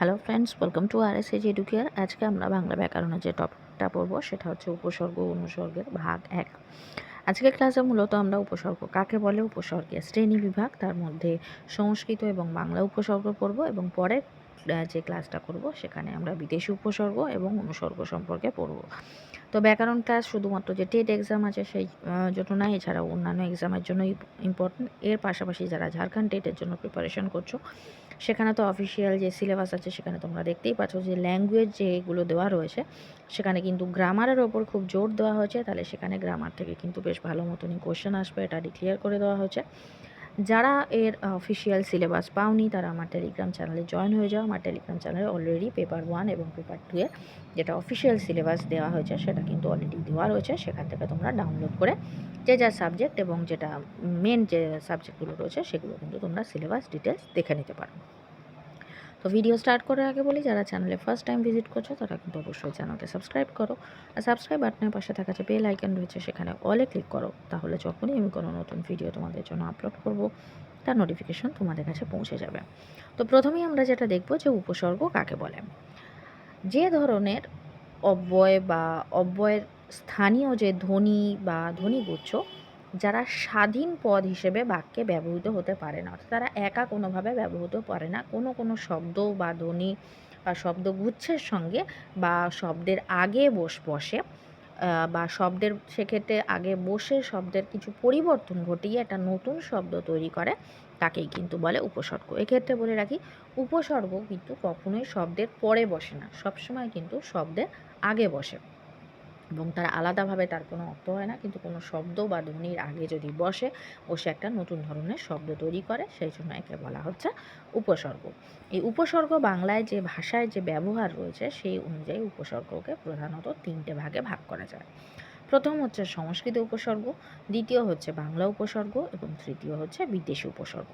Hello friends, welcome to RSH educare. আজকে আমরা বাংলা ব্যাকরণের যে টপিকটা পড়বো সেটা হচ্ছে উপসর্গ ও অনুসর্গের ভাগ 1। আজকের ক্লাসে মূলত আমরা উপসর্গ কাকে বলে, উপসর্গের শ্রেণী বিভাগ, তার মধ্যে সংস্কৃত এবং বাংলা উপসর্গ পড়ব এবং পরের যে ক্লাসটা করব সেখানে আমরা বিদেশি উপসর্গ এবং অনুসর্গ সম্পর্কে পড়ব। তো ব্যাকরণ ক্লাস শুধুমাত্র যে টেট এক্সাম আছে সেই জন্য না, এছাড়াও অন্যান্য এক্সামের জন্য ইম্পর্টেন্ট। এর পাশাপাশি যারা ঝাড়খণ্ড টেটের জন্য প্রিপারেশন করছো সেখানে তো অফিসিয়াল যে সিলেবাস আছে সেখানে তোমরা দেখতেই পাচ্ছ যে ল্যাঙ্গুয়েজ যেগুলো দেওয়া রয়েছে সেখানে কিন্তু গ্রামারের ওপর খুব জোর দেওয়া হয়েছে। তাহলে সেখানে গ্রামার থেকে কিন্তু বেশ ভালো মতনই কোশ্চেন আসবে, এটা ডিক্লেয়ার করে দেওয়া হয়েছে। যারা এর অফিসিয়াল সিলেবাস পাওনি তারা আমার টেলিগ্রাম চ্যানেলে জয়েন হয়ে যাও। আমার টেলিগ্রাম চ্যানেলে অলরেডি পেপার 1 এবং পেপার 2 এর যেটা অফিসিয়াল সিলেবাস দেওয়া হয়েছে সেটা কিন্তু অলরেডি দেওয়া রয়েছে। সেখান থেকে তোমরা ডাউনলোড করে যে যা সাবজেক্ট এবং যেটা মেন যে সাবজেক্টগুলো রয়েছে সেগুলো কিন্তু তোমরা সিলেবাস ডিটেলস দেখে নিতে পারো। তো ভিডিও স্টার্ট করার আগে বলি, যারা চ্যানেলে ফার্স্ট টাইম ভিজিট করছো তারা কিন্তু অবশ্যই চ্যানেলকে সাবস্ক্রাইব করো। আর সাবস্ক্রাইব বাটনের পাশে থাকা যে বেল আইকন রয়েছে সেখানে অলে ক্লিক করো, তাহলে যখনই আমি কোনো নতুন ভিডিও তোমাদের জন্য আপলোড করব তার নোটিফিকেশন তোমাদের কাছে পৌঁছে যাবে। তো প্রথমেই আমরা যেটা দেখব যে উপসর্গ কাকে বলে। যে ধরনের অব্যয় বা অব্যয়ের স্থানীয় যে ধ্বনি বা ধ্বনিগুচ্ছ যারা স্বাধীন পদ হিসেবে বাক্যে ব্যবহৃত হতে পারে না, অর্থাৎ তারা একা কোনোভাবে ব্যবহৃত পারে না, কোনো শব্দ বা ধ্বনি বা শব্দগুচ্ছের সঙ্গে বা শব্দের আগে বসে বা শব্দের সেক্ষেত্রে আগে বসে শব্দের কিছু পরিবর্তন ঘটিয়ে একটা নতুন শব্দ তৈরি করে, তাকেই কিন্তু বলে উপসর্গ। এক্ষেত্রে বলে রাখি, উপসর্গ কিন্তু কখনোই শব্দের পরে বসে না, সবসময় কিন্তু শব্দের আগে বসে এবং তার আলাদাভাবে তার কোনো অর্থ হয় না, কিন্তু কোনো শব্দ বা ধ্বনির আগে যদি বসে একটা নতুন ধরনের শব্দ তৈরি করে, সেই জন্য একে বলা হচ্ছে উপসর্গ। এই উপসর্গ বাংলায় যে ভাষায় যে ব্যবহার রয়েছে সেই অনুযায়ী উপসর্গকে প্রধানত 3টে ভাগে ভাগ করা যায়। প্রথম হচ্ছে সংস্কৃত উপসর্গ, দ্বিতীয় হচ্ছে বাংলা উপসর্গ এবং তৃতীয় হচ্ছে বিদেশি উপসর্গ।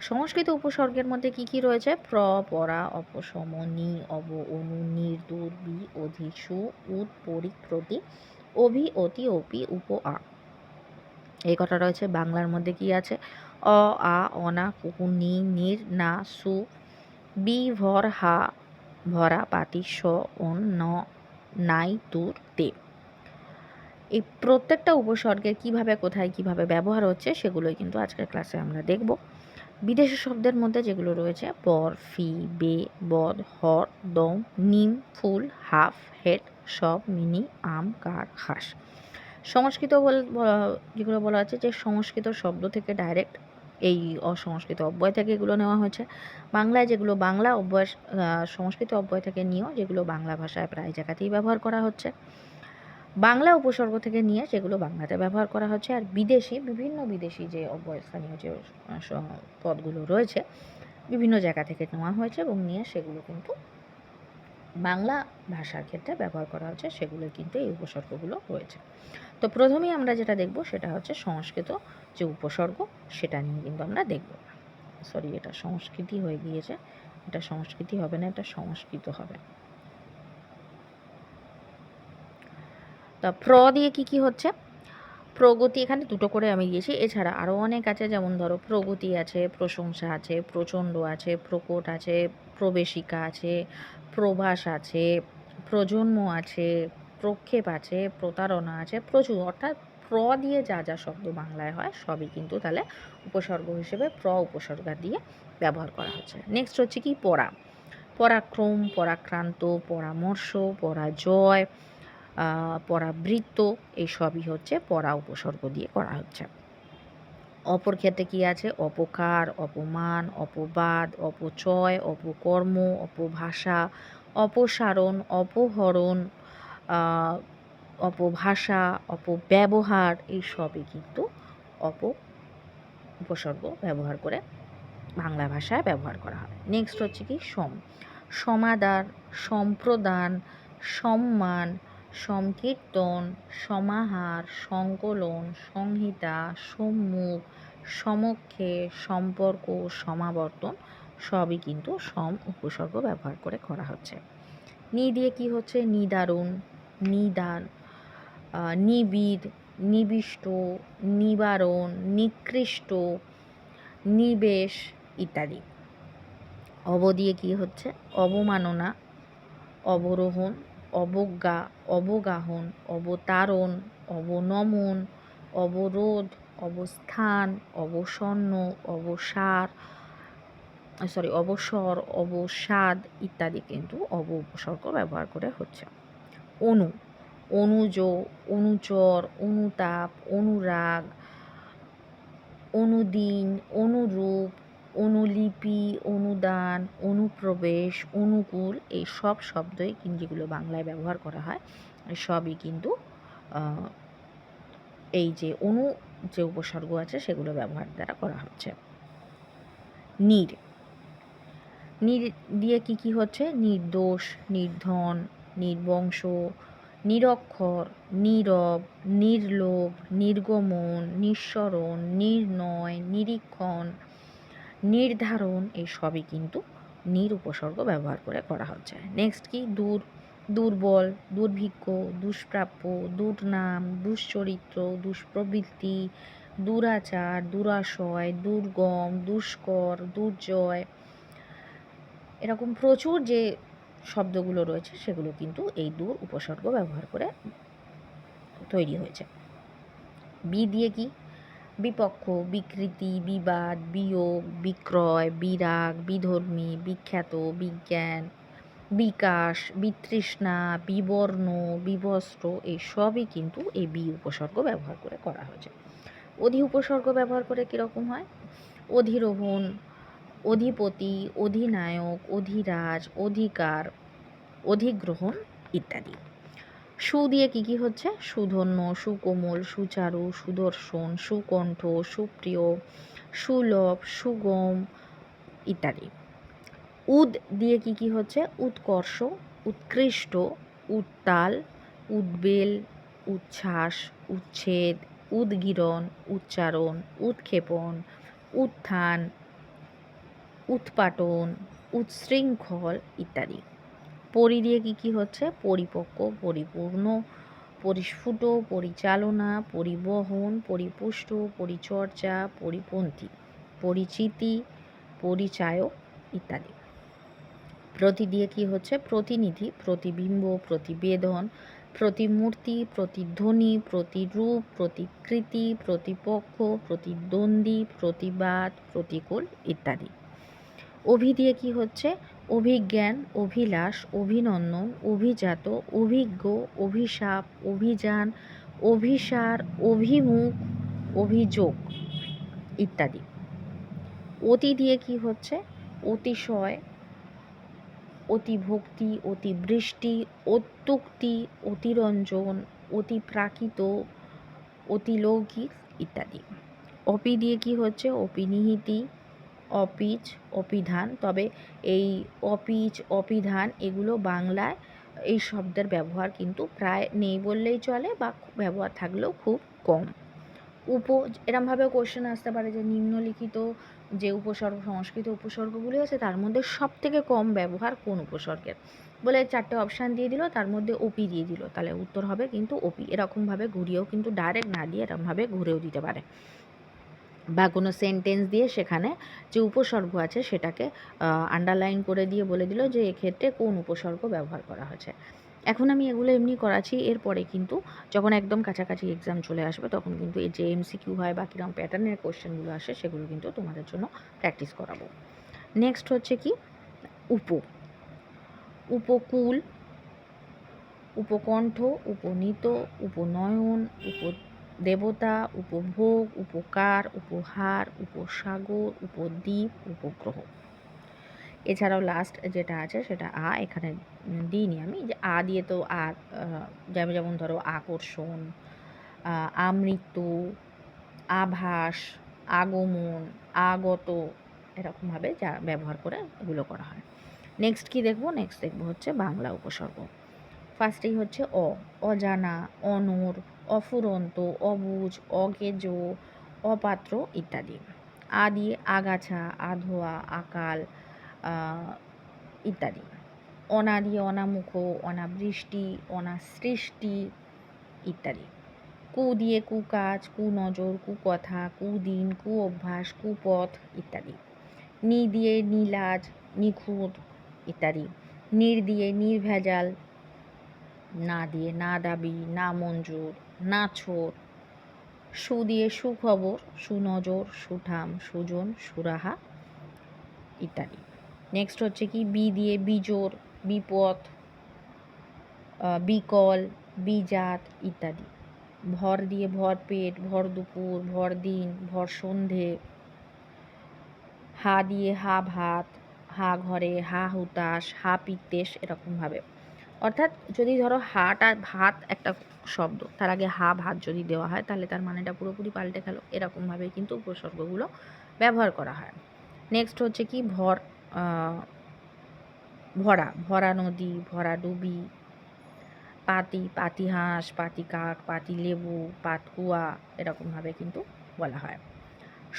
সংস্কৃত উপসর্গের মধ্যে কি কি রয়েছে? প্র, পরা, অপসম, নি, অব, অনু, নির, দূর, বি, অধি, সু, উদ, পরি, প্রতি, অভি, অতি, অপি, উপ, আ। এই কটা রয়েছে। বাংলার মধ্যে কি আছে? অ, আ, অনা, কুকু, নি, নির, না, সু, বি, ভর, হা, ভরা, পাতি, স, অন, ন, নাই, তুর, তে। এই প্রত্যেকটা উপসর্গের কিভাবে কোথায় কিভাবে ব্যবহার হচ্ছে সেগুলোই কিন্তু আজকের ক্লাসে আমরা দেখব। বিদেশি শব্দের মধ্যে যেগুলো রয়েছে পর, ফি, বে, বদ, হর, দম, নিম, ফুল, হাফ, হেড, সব, মিনি, আম, কার, হাঁস। সংস্কৃত যেগুলো বলা আছে যে সংস্কৃত শব্দ থেকে ডাইরেক্ট এই অসংস্কৃত অব্যয় থেকে এগুলো নেওয়া হয়েছে। বাংলায় যেগুলো বাংলা অব্যয় সংস্কৃত অব্যয় থেকে নিয়েও যেগুলো বাংলা ভাষায় প্রায় জায়গাতেই ব্যবহার করা হচ্ছে। বাংলা উপসর্গ থেকে নিয়ে যেগুলো বাংলাতে ব্যবহার করা হচ্ছে। আর বিভিন্ন বিদেশি যে অব্যয়স্থানীয় যে পদগুলো রয়েছে বিভিন্ন জায়গা থেকে নেওয়া হয়েছে এবং নিয়ে সেগুলো কিন্তু বাংলা ভাষার ক্ষেত্রে ব্যবহার করা হচ্ছে, সেগুলো কিন্তু এই উপসর্গগুলো রয়েছে। তো প্রথমেই আমরা যেটা দেখব সেটা হচ্ছে সংস্কৃত যে উপসর্গ, সেটা নিয়ে কিন্তু আমরা দেখব। সরি, এটা সংস্কৃতি হয়ে গিয়েছে, এটা সংস্কৃতি হবে না, এটা সংস্কৃত হবে। তা প্র দিয়ে কি হচ্ছে? প্রগতি, এখানে দুটো করে আমি দিয়েছি, এছাড়া আরও অনেক আছে, যেমন ধরো প্রগতি আছে, প্রশংসা আছে, প্রচণ্ড আছে, প্রকট আছে, প্রবেশিকা আছে, প্রভাস আছে, প্রজন্ম আছে, প্রক্ষেপ আছে, প্রতারণা আছে, প্রচুর। অর্থাৎ প্র দিয়ে যা যা শব্দ বাংলায় হয় সবই কিন্তু তাহলে উপসর্গ হিসেবে প্র উপসর্গা দিয়ে ব্যবহার করা হচ্ছে। নেক্সট হচ্ছে কি পরা, পরাক্রম, পরাক্রান্ত, পরামর্শ, পরাজয়, পরাবৃত্ত, এইসবই হচ্ছে পরা উপসর্গ দিয়ে করা হচ্ছে। অপর ক্ষেত্রে কী আছে? অপকার, অপমান, অপবাদ, অপচয়, অপকর্ম, অপভাষা, অপসারণ, অপহরণ, অপভাষা, অপব্যবহার, এইসবই কিন্তু উপসর্গ ব্যবহার করে বাংলা ভাষায় ব্যবহার করা হয়। নেক্সট হচ্ছে কি সমাদার, সম্প্রদান, সম্মান, সংকীর্তন, সমাহার, সংকলন, সংহিতা, সম্মুখ, সমক্ষে, সম্পর্ক, সমাবর্তন, সবই কিন্তু উপসর্গ ব্যবহার করে করা হচ্ছে। নি দিয়ে কি হচ্ছে? নিদারুণ, নিদান, নিবিড়, নিবিষ্ট, নিবারণ, নিকৃষ্ট, নিবেশ ইত্যাদি। অব দিয়ে কী হচ্ছে? অবমাননা, অবরোহণ, অবজ্ঞা, অবগাহন, অবতারণ, অবনমন, অবরোধ, অবস্থান, অবসন্ন, অবসর, অবসাদ ইত্যাদি কিন্তু অব উপসর্গ ব্যবহার করে হচ্ছে। অনু, অনুজ, অনুচর, অনুতাপ, অনুরাগ, অনুদিন, অনুরূপ, অনুলিপি, অনুদান, অনুপ্রবেশ, অনুকূল এই সব শব্দই কিন্তু যেগুলো বাংলায় ব্যবহার করা হয় সবই কিন্তু এই যে অনু যে উপসর্গ আছে সেগুলো ব্যবহার দ্বারা করা হচ্ছে। নির, নির দিয়ে কি হচ্ছে? নির্দোষ, নির্ধন, নির্বংশ, নিরক্ষর, নীরব, নির্লোভ, নির্গমন, নিঃসরণ, নির্ণয়, নিরীক্ষণ, নির্ধারণ এই সবই কিন্তু নির উপসর্গ ব্যবহার করে করা হচ্ছে। নেক্সট কি? দূর, দুর্বল, দুর্ভিক্ষ, দুষ্প্রাপ্য, দুর্নাম, দুশ্চরিত্র, দুষ্প্রবৃত্তি, দুরাচার, দুরাশয়, দুর্গম, দুষ্কর, দুর্জয়, এরকম প্রচুর যে শব্দগুলো রয়েছে সেগুলো কিন্তু এই দূর উপসর্গ ব্যবহার করে তৈরি হয়েছে। বি দিয়ে কি? বিপক্ষ, বিকৃতি, বিবাদ, বিয়োগ, বিক্রয়, বিরাগ, বিধর্মী, বিখ্যাত, বিজ্ঞান, বিকাশ, বিতৃষ্ণা, বিবর্ণ, বিবস্ত্র এই সবই কিন্তু এই বি উপসর্গ ব্যবহার করে করা হয়েছে। অধি উপসর্গ ব্যবহার করে কীরকম হয়? অধিরোহণ, অধিপতি, অধিনায়ক, অধিরাজ, অধিকার, অধিগ্রহণ ইত্যাদি। সু দিয়ে কী হচ্ছে? সুধন্য, সুকোমল, সুচারু, সুদর্শন, সুকণ্ঠ, সুপ্রিয়, সুলভ, সুগম ইত্যাদি। উদ দিয়ে কী হচ্ছে? উৎকর্ষ, উৎকৃষ্ট, উত্তাল, উদ্বেল, উচ্ছ্বাস, উচ্ছেদ, উদ্গীরণ, উচ্চারণ, উৎক্ষেপণ, উত্থান, উৎপাটন, উচ্ছৃঙ্খল ইত্যাদি। পরি দিয়ে কী হচ্ছে? পরিপক্ক, পরিপূর্ণ, পরিস্ফুট, পরিচালনা, পরিবহন, পরিপুষ্ট, পরিচর্যা, পরিপন্থী, পরিচিতি, পরিচায়ক ইত্যাদি। প্রতি দিয়ে কী হচ্ছে? প্রতিনিধি, প্রতিবিম্ব, প্রতিবেদন, প্রতিমূর্তি, প্রতিধ্বনি, প্রতিরূপ, প্রতিকৃতি, প্রতিপক্ষ, প্রতিদ্বন্দ্বী, প্রতিবাদ, প্রতিকূল ইত্যাদি। অভি দিয়ে কী হচ্ছে? অভিজ্ঞান, অভিলাষ, অভিনন্দন, অভিজাত, অভিজ্ঞ, অভিশাপ, অভিযান, অভিসার, অভিমুখ, অভিযোগ ইত্যাদি। অতি দিয়ে কী হচ্ছে? অতিশয়, অতিভক্তি, অতিবৃষ্টি, অত্যুক্তি, অতিরঞ্জন, অতিপ্রাকৃত, অতিলৌকিক ইত্যাদি। অপি দিয়ে কী হচ্ছে? অপিনিহিতি, অপিচ, অপিধান। তবে এই অপিচ, অপিধান এগুলো বাংলায় এই শব্দের ব্যবহার কিন্তু প্রায় নেই বললেই চলে, বা ব্যবহার থাকলেও খুব কম। এরমভাবেও কোশ্চেন আসতে পারে যে নিম্নলিখিত যে উপসর্গ, সংস্কৃত উপসর্গগুলি আছে তার মধ্যে সবথেকে কম ব্যবহার কোন উপসর্গের? বলে 4টে অপশান দিয়ে দিল, তার মধ্যে ওপি দিয়ে দিল, তাহলে উত্তর হবে কিন্তু ওপি। এরকমভাবে ঘুরিয়েও কিন্তু ডাইরেক্ট না দিয়ে এরকমভাবে ঘুরেও দিতে পারে, বা কোনো সেন্টেন্স দিয়ে সেখানে যে উপসর্গ আছে সেটাকে আন্ডারলাইন করে দিয়ে বলে দিল যে এক্ষেত্রে কোন উপসর্গ ব্যবহার করা হয়েছে। এখন আমি এগুলো এমনি করাচ্ছি, এরপরে কিন্তু যখন একদম কাছাকাছি এক্সাম চলে আসবে তখন কিন্তু এই যে এমসিকিউ হয় বা কীরকম প্যাটার্নের কোশ্চেনগুলো আসে সেগুলো কিন্তু তোমাদের জন্য প্র্যাকটিস করাবো। নেক্সট হচ্ছে কি? উপকূল, উপকণ্ঠ, উপনীত, উপনয়ন, উপদেবতা, উপভোগ, উপকার, উপহার, উপসাগর, উপদ্বীপ, উপগ্রহ। এছাড়াও লাস্ট যেটা আছে সেটা এখানে দিইনি আমি, যে দিয়ে তো যেমন ধরো আকর্ষণ, আমৃত্যু, আভাস, আগমন, আগত এরকমভাবে যা ব্যবহার করে এগুলো করা হয়। নেক্সট কি দেখব? নেক্সট দেখব হচ্ছে বাংলা উপসর্গ। ফার্স্টেই হচ্ছে অজানা, অনর, অফুরন্ত, অবুঝ, অগেজ, অপাত্র ইত্যাদি। দিয়ে আগাছা, আধোয়া, আকাল ইত্যাদি। অনা দিয়ে অনামুখ, অনাবৃষ্টি, অনাসৃষ্টি ইত্যাদি। কু দিয়ে কুকাজ, কুনজর, কুকথা, কুদিন, কু অভ্যাস, কুপথ ইত্যাদি। নি দিয়ে নীলাজ, নিখুঁত ইত্যাদি। নির দিয়ে নির্ভেজাল, না দিয়ে না দাবি, না মঞ্জুর, না ছোট, সু দিয়ে সুখবর, সুনজর, সুঠাম, সুজন, সুরাহা ইত্যাদি। নেক্সট হচ্ছে কি বি দিয়ে বিজোড়, বিপদ, বিকল, বিজাত ইত্যাদি। ভর দিয়ে ভরপেট, ভর দুপুর, ভর দিন, ভর সন্ধে। হা দিয়ে হা ভাত, হা ঘরে, হা হুতাশ, হা পিত্তেশ, এরকমভাবে। অর্থাৎ যদি ধরো হাটা ভাত একটা শব্দ, তার আগে হা ভাত যদি দেওয়া হয় তাহলে তার মানেটা পুরোপুরি পাল্টে গেল। এরকমভাবে কিন্তু উপসর্গগুলো ব্যবহার করা হয়। নেক্সট হচ্ছে কি ভরা, ভরা নদী, ভরা ডুবি, পাতি, পাতিহাঁস, পাতিকাক, পাতিলেবু, পাতকুয়া, এরকমভাবে কিন্তু বলা হয়।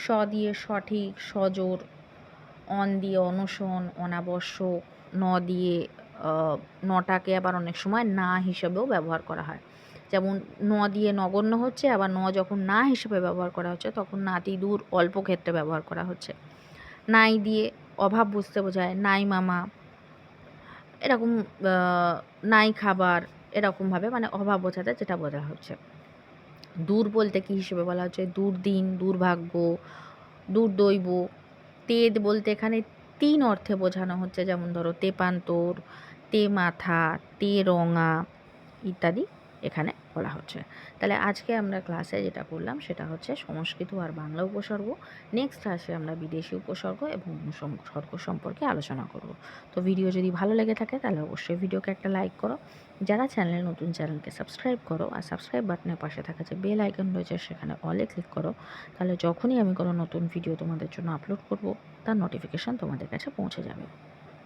স দিয়ে সঠিক, সজোর, অন দিয়ে অনশন, অনাবশ্যক, ন দিয়ে নটাকে আবার অনেক সময় না হিসেবেও ব্যবহার করা হয়। যেমন ন দিয়ে নগণ্য হচ্ছে, আবার ন যখন না হিসেবে ব্যবহার করা হচ্ছে তখন নাতি দূর অল্প ক্ষেত্রে ব্যবহার করা হচ্ছে। নাই দিয়ে অভাব বুঝতে বোঝায়, নাই মামা, এরকম নাই খাবার, এরকমভাবে মানে অভাব বোঝাতে যেটা বোঝা হচ্ছে। দূর বলতে কী হিসেবে বলা হচ্ছে, দুর্দিন, দুর্ভাগ্য, দুর্দৈব। তেদ বলতে এখানে ৩ অর্থে বোঝানো হচ্ছে, যেমন ধরো তেপান্তর, তে মাথা, তে রঙা ইত্যাদি এখানে বলা হচ্ছে। তাহলে আজকে আমরা ক্লাসে যেটা করলাম সেটা হচ্ছে সংস্কৃত আর বাংলা উপসর্গ। নেক্সট ক্লাসে আমরা বিদেশি উপসর্গ এবং অনুসর্গ সম্পর্কে আলোচনা করব। তো ভিডিও যদি ভালো লেগে থাকে তাহলে অবশ্যই ভিডিওকে একটা লাইক করো। যারা চ্যানেলে নতুন, চ্যানেলকে সাবস্ক্রাইব করো, আর সাবস্ক্রাইব বাটনের পাশে থাকা যে বেল আইকন রয়েছে সেখানে অলে ক্লিক করো। তাহলে যখনই আমি কোনো নতুন ভিডিও তোমাদের জন্য আপলোড করব তার নোটিফিকেশান তোমাদের কাছে পৌঁছে যাবে।